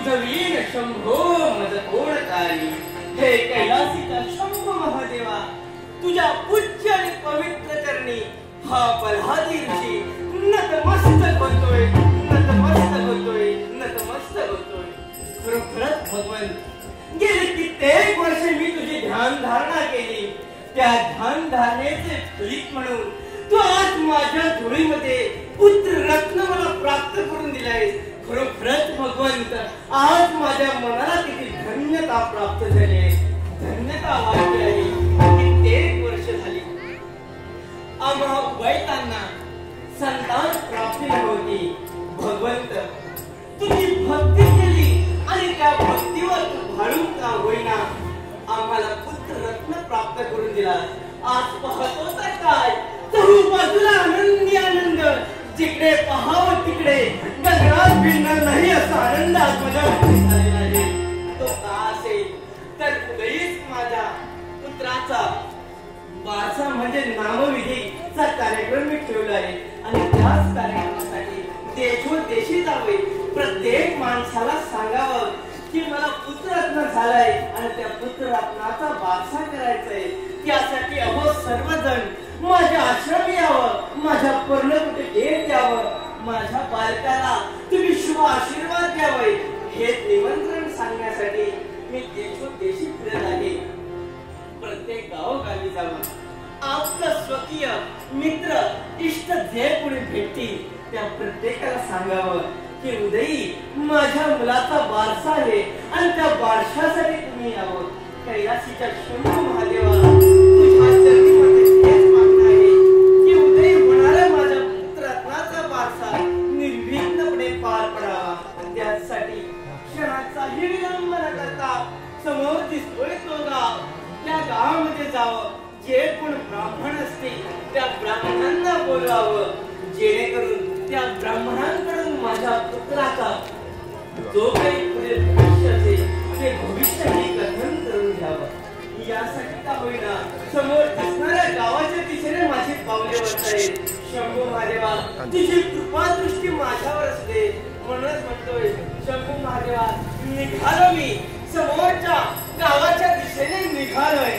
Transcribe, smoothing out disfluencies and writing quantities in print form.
तुझवीन शंभो मज कोणकारी। हे कैलासीचा शंभो महादेवा, तुझ्या पूज्य आणि पवित्र चरणी हा प्रल्हादी ऋषी नतमस्तक होतोय, नतमस्तक होतोय, नतमस्तक होतोय। खरोखरच भगवंत, गेली कित्येक वर्षे मी तुझी ध्यान धारणा केली, त्या ध्यान धारणेचे फलित म्हणून तू आज माझ्या धुळीमध्ये पुत्र रत्न मला प्राप्त करून दिलाय। खरोखरच भगवंत, आज माझ्या मनाला किती धन्यता प्राप्त झाली आहे, धन्यता वाटली आहे। कित्येक वर्ष झाली आम्हा उभयतांना संतान प्राप्ती होती। भगवंत, तुझी भक्ती केली आणि त्या भक्तीवर तू भाळून का होईना आम्हाला पुत्र रत्न प्राप्त करून दिला। आज पाहतो तर काय, चहू बाजूला आनंदी आनंद, जिकडे पहावं तिकडे गगनात भिडणार नाही असा आनंद आज माझ्या झालेला आहे। तो का असेल तर उदयीच माझ्या पुत्राचा वारसा म्हणजे नामविधीचा कार्यक्रम मी ठेवला आहे आणि त्याच कार्यक्रमासाठी देशोदेशी जावे, प्रत्येक माणसाला सांगावं की मला पुत्ररत्न झालाय आणि त्या पुत्ररत्नाचा वारसा करायचा आहे। त्यासाठी अहो सर्वजण माझ्या आश्रमी यावं, माझ्या पर्णकुटी भेट द्यावं, माझ्या बालकाला तुम्ही शुभ आशीर्वाद द्यावे, हे निमंत्रण सांगण्यासाठी मी देशोदेशी फिरत आहे। प्रत्येक गावोगावी जावं, आपलं स्वकीय मित्र इष्ट जे कोणी भेटतील त्या प्रत्येकाला सांगावं की उदयी माझ्या मुलाचा वारसा आहे आणि त्या वारशासाठी तुम्ही यावं। कैलासीच्या शंभू महादेवा, तुझ्या चरणी तेच मागणं आहे की उदयी होणारा माझ्या पुत्ररत्नाचा वारसा निर्विघ्नपणे पार पडावा। त्यासाठी क्षणाचाही विलंब न करता समोर दिसतोय तो गाव, त्या गावामध्ये जावं, जे कोण ब्राह्मण असतील त्या ब्राह्मणांना बोलवावं, जेणेकरून त्या ब्राह्मणांकडून माझ्या पुत्राचा जो काही पुढे भविष्य असेल ते भविष्यही कथन करून घ्यावं। यासाठी का होईना समोर दिसणाऱ्या गावाच्या दिशेने माझी पावले वाटतायत। शंभू महादेवा, तुझी कृपा दृष्टी माझ्यावर असते, म्हणूनच म्हणतोय शंभू महादेवा, निघालो मी समोरच्या गावाच्या दिशेने निघालोय।